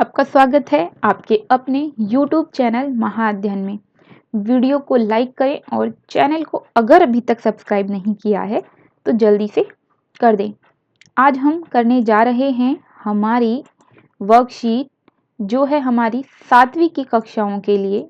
आपका स्वागत है आपके अपने YouTube चैनल महाअध्ययन में। वीडियो को लाइक करें और चैनल को अगर अभी तक सब्सक्राइब नहीं किया है तो जल्दी से कर दें। आज हम करने जा रहे हैं हमारी वर्कशीट जो है हमारी 7वीं की कक्षाओं के लिए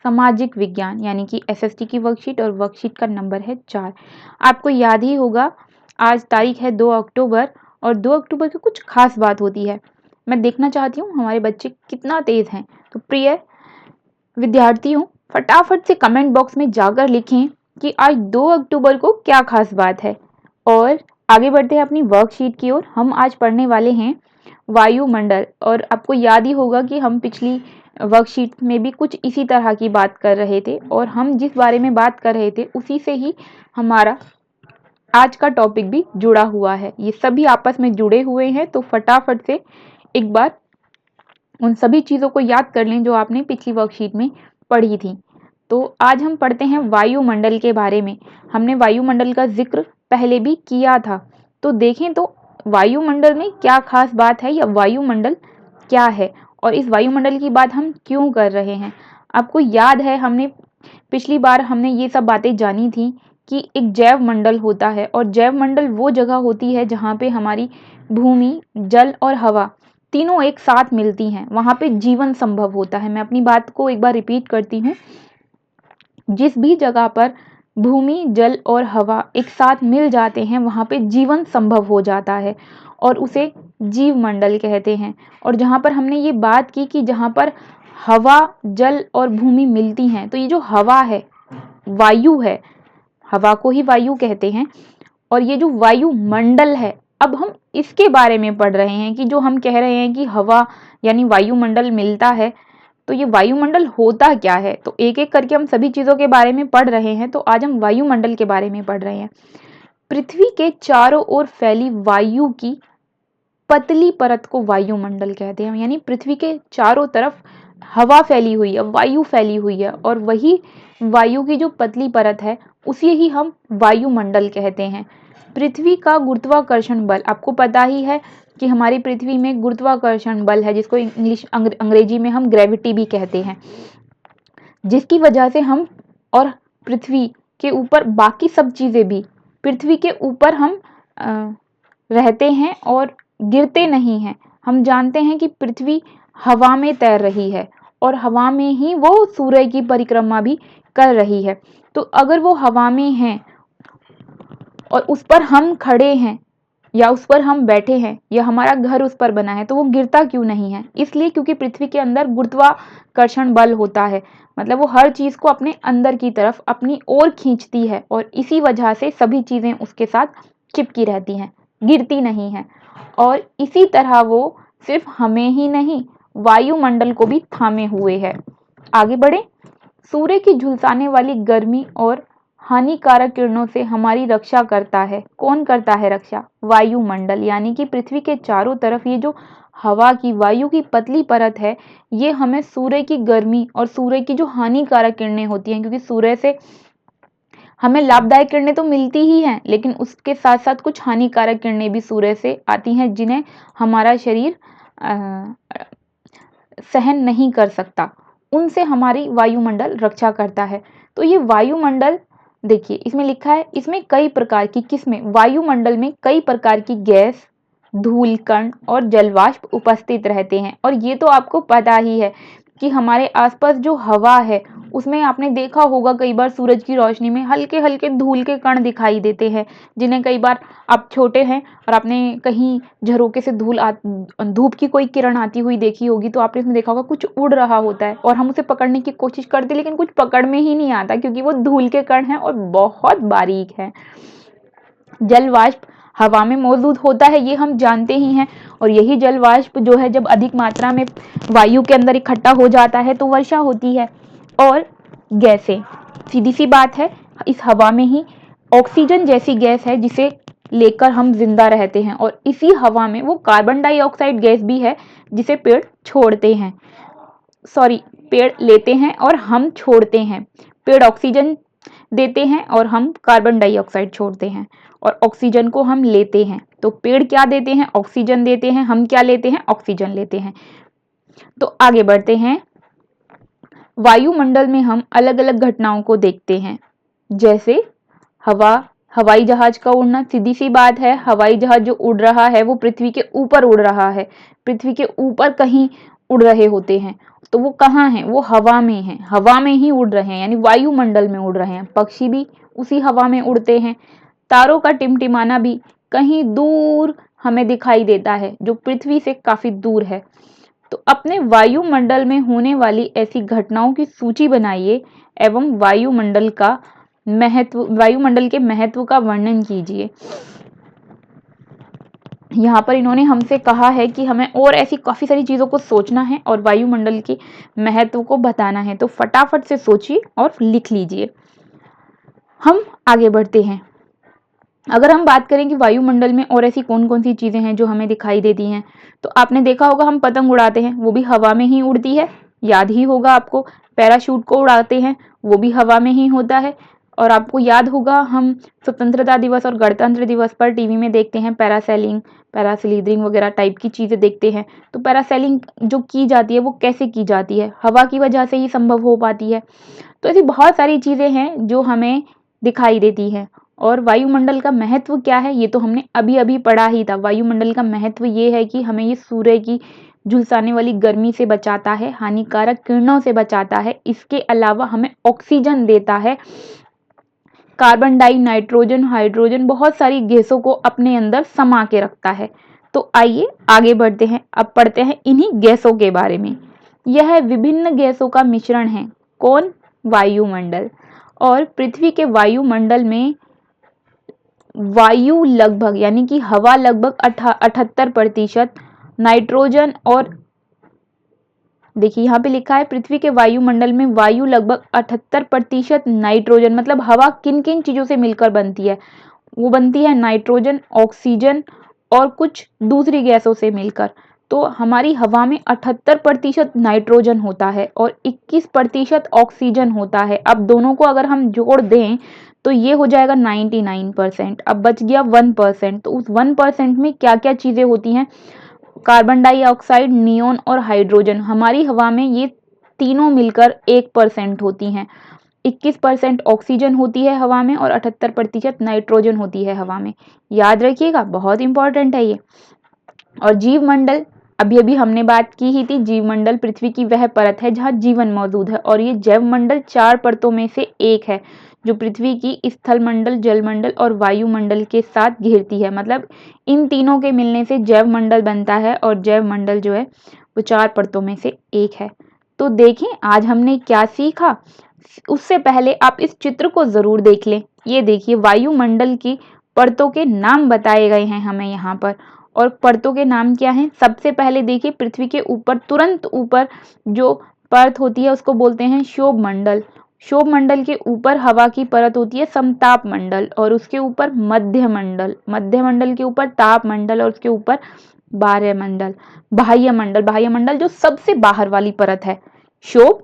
सामाजिक विज्ञान यानी कि SST की वर्कशीट और वर्कशीट का नंबर है 4। आपको याद ही होगा आज तारीख है 2 अक्टूबर और 2 अक्टूबर की कुछ खास बात होती है। मैं देखना चाहती हूँ हमारे बच्चे कितना तेज़ हैं। तो प्रिय विद्यार्थियों, फटाफट से कमेंट बॉक्स में जाकर लिखें कि आज 2 अक्टूबर को क्या खास बात है। और आगे बढ़ते हैं अपनी वर्कशीट की ओर। हम आज पढ़ने वाले हैं वायुमंडल और आपको याद ही होगा कि हम पिछली वर्कशीट में भी कुछ इसी तरह की बात कर रहे थे और हम जिस बारे में बात कर रहे थे उसी से ही हमारा आज का टॉपिक भी जुड़ा हुआ है। ये सभी आपस में जुड़े हुए हैं, तो फटाफट से एक बार उन सभी चीज़ों को याद कर लें जो आपने पिछली वर्कशीट में पढ़ी थी। तो आज हम पढ़ते हैं वायुमंडल के बारे में। हमने वायुमंडल का जिक्र पहले भी किया था, तो देखें तो वायुमंडल में क्या खास बात है या वायुमंडल क्या है और इस वायुमंडल की बात हम क्यों कर रहे हैं। आपको याद है हमने पिछली बार हमने ये सब बातें जानी थी कि एक जैव मंडल होता है और जैव मंडल वो जगह होती है जहाँ पे हमारी भूमि, जल और हवा तीनों एक साथ मिलती हैं, वहाँ पे जीवन संभव होता है। मैं अपनी बात को एक बार रिपीट करती हूँ, जिस भी जगह पर भूमि, जल और हवा एक साथ मिल जाते हैं वहाँ पे जीवन संभव हो जाता है और उसे जीव मंडल कहते हैं। और जहाँ पर हमने ये बात की कि जहाँ पर हवा, जल और भूमि मिलती हैं, तो ये जो हवा है, वायु है, हवा को ही वायु कहते हैं, और ये जो वायुमंडल है, अब हम इसके बारे में पढ़ रहे हैं कि जो हम कह रहे हैं कि हवा यानी वायुमंडल मिलता है, तो ये वायुमंडल होता क्या है। तो एक एक करके हम सभी चीज़ों के बारे में पढ़ रहे हैं। तो आज हम वायुमंडल के बारे में पढ़ रहे हैं। पृथ्वी के चारों ओर फैली वायु की पतली परत को वायुमंडल कहते हैं। यानी पृथ्वी के चारों तरफ हवा फैली हुई है, वायु फैली हुई है, और वही वायु की जो पतली परत है उसे ही हम वायुमंडल कहते हैं। पृथ्वी का गुरुत्वाकर्षण बल, आपको पता ही है कि हमारी पृथ्वी में गुरुत्वाकर्षण बल है, जिसको अंग्रेजी में हम ग्रेविटी भी कहते हैं, जिसकी वजह से हम और पृथ्वी के ऊपर बाकी सब चीज़ें भी पृथ्वी के ऊपर हम रहते हैं और गिरते नहीं हैं। हम जानते हैं कि पृथ्वी हवा में तैर रही है और हवा में ही वो सूर्य की परिक्रमा भी कर रही है। तो अगर वो हवा में है और उस पर हम खड़े हैं या उस पर हम बैठे हैं या हमारा घर उस पर बना है, तो वो गिरता क्यों नहीं है? इसलिए क्योंकि पृथ्वी के अंदर गुरुत्वाकर्षण बल होता है। मतलब वो हर चीज़ को अपने अंदर की तरफ अपनी ओर खींचती है और इसी वजह से सभी चीज़ें उसके साथ चिपकी रहती हैं, गिरती नहीं हैं। और इसी तरह वो सिर्फ हमें ही नहीं, वायुमंडल को भी थामे हुए है। आगे बढ़े। सूर्य की झुलसाने वाली गर्मी और हानिकारक किरणों से हमारी रक्षा करता है। कौन करता है रक्षा? वायुमंडल। यानी कि पृथ्वी के चारों तरफ ये जो हवा की, वायु की पतली परत है, ये हमें सूर्य की गर्मी और सूर्य की जो हानिकारक किरणें होती हैं, क्योंकि सूर्य से हमें लाभदायक किरणें तो मिलती ही हैं, लेकिन उसके साथ साथ कुछ हानिकारक किरणें भी सूर्य से आती हैं जिन्हें हमारा शरीर सहन नहीं कर सकता। उनसे हमारी वायुमंडल रक्षा करता है। तो ये वायुमंडल देखिए, इसमें लिखा है, इसमें कई प्रकार की, किसमें? वायुमंडल में कई प्रकार की गैस, धूल कण और जलवाष्प उपस्थित रहते हैं। और ये तो आपको पता ही है कि हमारे आसपास जो हवा है उसमें आपने देखा होगा कई बार सूरज की रोशनी में हल्के हल्के धूल के कण दिखाई देते हैं, जिन्हें कई बार आप छोटे हैं और आपने कहीं झरोके से धूप की कोई किरण आती हुई देखी होगी, तो आपने इसमें देखा होगा कुछ उड़ रहा होता है और हम उसे पकड़ने की कोशिश करते लेकिन कुछ पकड़ में ही नहीं आता, क्योंकि वो धूल के कण हैं और बहुत बारीक है। जलवाष्प हवा में मौजूद होता है, ये हम जानते ही हैं, और यही जलवाष्प जो है जब अधिक मात्रा में वायु के अंदर इकट्ठा हो जाता है तो वर्षा होती है। और गैसें, सीधी सी बात है, इस हवा में ही ऑक्सीजन जैसी गैस है जिसे लेकर हम जिंदा रहते हैं, और इसी हवा में वो कार्बन डाइऑक्साइड गैस भी है जिसे पेड़ छोड़ते हैं, पेड़ लेते हैं और हम छोड़ते हैं। पेड़ ऑक्सीजन देते हैं और हम कार्बन डाइऑक्साइड छोड़ते हैं, और ऑक्सीजन को हम लेते हैं। तो पेड़ क्या देते हैं? ऑक्सीजन देते हैं। हम क्या लेते हैं? ऑक्सीजन लेते हैं। तो आगे बढ़ते हैं। वायुमंडल में हम अलग अलग घटनाओं को देखते हैं, जैसे हवाई जहाज का उड़ना। सीधी सी बात है, हवाई जहाज जो उड़ रहा है वो पृथ्वी के ऊपर उड़ रहा है, पृथ्वी के ऊपर कहीं उड़ रहे होते हैं, तो वो कहाँ हैं? वो हवा में हैं, हवा में ही उड़ रहे हैं, यानी वायुमंडल में उड़ रहे हैं। पक्षी भी उसी हवा में उड़ते हैं। तारों का टिमटिमाना भी कहीं दूर हमें दिखाई देता है, जो पृथ्वी से काफी दूर है। तो अपने वायुमंडल में होने वाली ऐसी घटनाओं की सूची बनाइए एवं वायुमंडल के महत्व का वर्णन कीजिए। यहाँ पर इन्होंने हमसे कहा है कि हमें और ऐसी काफी सारी चीजों को सोचना है और वायुमंडल के महत्व को बताना है, तो फटाफट से सोचिए और लिख लीजिए। हम आगे बढ़ते हैं। अगर हम बात करें कि वायुमंडल में और ऐसी कौन कौन सी चीजें हैं जो हमें दिखाई देती हैं, तो आपने देखा होगा हम पतंग उड़ाते हैं, वो भी हवा में ही उड़ती है, याद ही होगा आपको। पैराशूट को उड़ाते हैं, वो भी हवा में ही होता है। और आपको याद होगा हम स्वतंत्रता दिवस और गणतंत्र दिवस पर टीवी में देखते हैं पैरासेलिंग, पैरास्लीडिंग वगैरह टाइप की चीजें देखते हैं। तो पैरासेलिंग जो की जाती है वो कैसे की जाती है? हवा की वजह से ही संभव हो पाती है। तो ऐसी बहुत सारी चीजें हैं जो हमें दिखाई देती है। और वायुमंडल का महत्व क्या है, ये तो हमने अभी अभी पढ़ा ही था। वायुमंडल का महत्व ये है कि हमें ये सूर्य की झुलसाने वाली गर्मी से बचाता है, हानिकारक किरणों से बचाता है। इसके अलावा हमें ऑक्सीजन देता है, कार्बन डाई, नाइट्रोजन, हाइड्रोजन, बहुत सारी गैसों को अपने अंदर समा के रखता है। तो आइए आगे बढ़ते हैं। अब पढ़ते हैं इन्हीं गैसों के बारे में। यह विभिन्न गैसों का मिश्रण है। कौन? वायुमंडल। और पृथ्वी के वायुमंडल में वायु लगभग, यानी कि हवा लगभग 78%, नाइट्रोजन और देखिए यहाँ पे लिखा है पृथ्वी के वायुमंडल में वायु लगभग 78% नाइट्रोजन, मतलब हवा किन किन चीजों से मिलकर बनती है? वो बनती है नाइट्रोजन, ऑक्सीजन और कुछ दूसरी गैसों से मिलकर। तो हमारी हवा में 78% नाइट्रोजन होता है और 21% ऑक्सीजन होता है। अब दोनों को अगर हम जोड़ दें तो ये हो जाएगा 99%। अब बच गया 1%। तो उस 1% में क्या क्या चीजें होती हैं? कार्बन डाइऑक्साइड, नियोन और हाइड्रोजन। हमारी हवा में ये तीनों मिलकर 1% होती हैं। 21% ऑक्सीजन होती है हवा में और 78% नाइट्रोजन होती है हवा में। याद रखिएगा, बहुत इंपॉर्टेंट है ये। और जीवमंडल, अभी अभी हमने बात की ही थी। जीवमंडल पृथ्वी की वह परत है जहाँ जीवन मौजूद है और ये जैवमंडल 4 परतों में से एक है, जो पृथ्वी की स्थल मंडल, जलमंडल और वायुमंडल के साथ घिरती है। मतलब इन तीनों के मिलने से जैवमंडल बनता है और जैवमंडल जो है वो 4 परतों में से एक है। तो देखें आज हमने क्या सीखा। उससे पहले आप इस चित्र को जरूर देख लें। ये देखिए वायुमंडल की परतों के नाम बताए गए हैं हमें यहाँ पर। और परतों के नाम क्या हैं? सबसे पहले देखिए पृथ्वी के ऊपर, तुरंत ऊपर जो परत होती है उसको बोलते हैं क्षोभ मंडल। क्षोभ मंडल के ऊपर हवा की परत होती है समताप मंडल और उसके ऊपर मध्य मंडल, मध्य मंडल के ऊपर ताप मंडल और उसके ऊपर बाह्य मंडल, बाह्य मंडल। बाह्य मंडल जो सबसे बाहर वाली परत है। क्षोभ,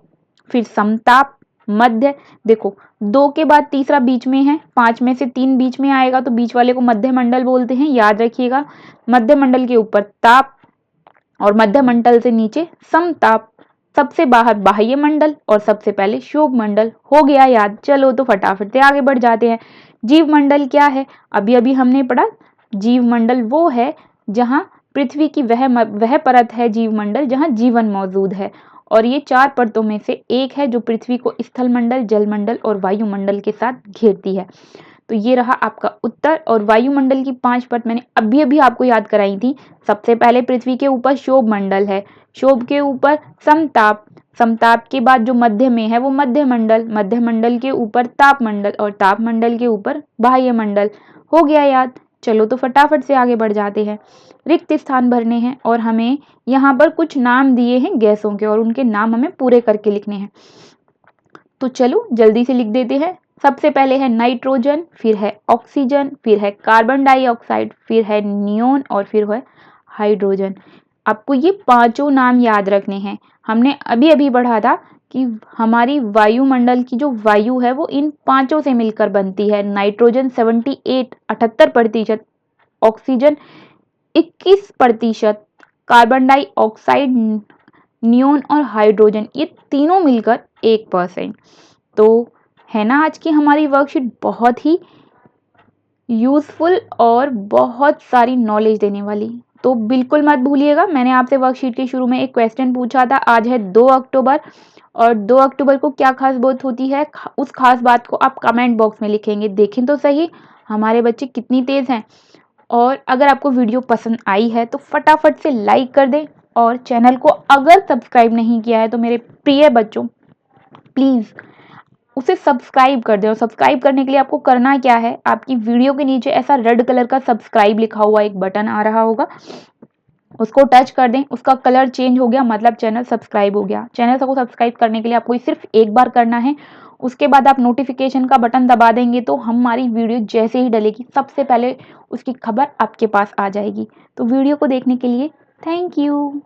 फिर समताप, मध्य। देखो 2 के बाद तीसरा बीच में है, 5 में से 3 बीच में आएगा तो बीच वाले को मध्य मंडल बोलते हैं। याद रखिएगा, मध्य मंडल के ऊपर ताप और मध्य मंडल से नीचे समताप। सबसे बाहर बाह्य मंडल और सबसे पहले क्षोभ मंडल। हो गया याद? चलो तो फटाफट से आगे बढ़ जाते हैं। जीव मंडल क्या है? अभी अभी हमने पढ़ा, जीव मंडल वो है जहां पृथ्वी की वह परत है जीव मंडल जहां जीवन मौजूद है। और ये 4 परतों में से एक है जो पृथ्वी को स्थल मंडल, जलमंडल और वायुमंडल के साथ घेरती है। तो ये रहा आपका उत्तर। और वायुमंडल की 5 परत मैंने अभी अभी आपको याद कराई थी। सबसे पहले पृथ्वी के ऊपर क्षोभ मंडल है, क्षोभ के ऊपर समताप, समताप के बाद जो मध्य में है वो मध्य मंडल, मध्य मंडल के ऊपर ताप मंडल और ताप मंडल के ऊपर बाह्य मंडल। हो गया याद? चलो तो फटाफट से आगे बढ़ जाते हैं। रिक्त स्थान भरने हैं और हमें यहाँ पर कुछ नाम दिए हैं गैसों के और उनके नाम हमें पूरे करके लिखने हैं। तो चलो जल्दी से लिख देते हैं। सबसे पहले है नाइट्रोजन, फिर है ऑक्सीजन, फिर है कार्बन डाइऑक्साइड, फिर है नियोन और फिर है हाइड्रोजन। आपको ये पांचों नाम याद रखने हैं। हमने अभी अभी पढ़ा था कि हमारी वायुमंडल की जो वायु है वो इन पांचों से मिलकर बनती है। Nitrogen 78% oxygen 21%, carbon dioxide neon और हाइड्रोजन, ये तीनों मिलकर 1%। तो है ना आज की हमारी वर्कशीट बहुत ही यूज़फुल और बहुत सारी नॉलेज देने वाली। तो बिल्कुल मत भूलिएगा, मैंने आपसे वर्कशीट के शुरू में एक क्वेश्चन पूछा था। आज है 2 अक्टूबर और 2 अक्टूबर को क्या खास बात होती है, उस खास बात को आप कमेंट बॉक्स में लिखेंगे। देखें तो सही हमारे बच्चे कितनी तेज़ हैं। और अगर आपको वीडियो पसंद आई है तो फटाफट से लाइक कर दें, और चैनल को अगर सब्सक्राइब नहीं किया है तो मेरे प्रिय बच्चों प्लीज़ उसे सब्सक्राइब कर दें। और सब्सक्राइब करने के लिए आपको करना क्या है, आपकी वीडियो के नीचे ऐसा रेड कलर का सब्सक्राइब लिखा हुआ एक बटन आ रहा होगा, उसको टच कर दें। उसका कलर चेंज हो गया मतलब चैनल सब्सक्राइब हो गया। चैनल को सब्सक्राइब करने के लिए आपको सिर्फ एक बार करना है। उसके बाद आप नोटिफिकेशन का बटन दबा देंगे तो हमारी वीडियो जैसे ही डलेगी सबसे पहले उसकी खबर आपके पास आ जाएगी। तो वीडियो को देखने के लिए थैंक यू।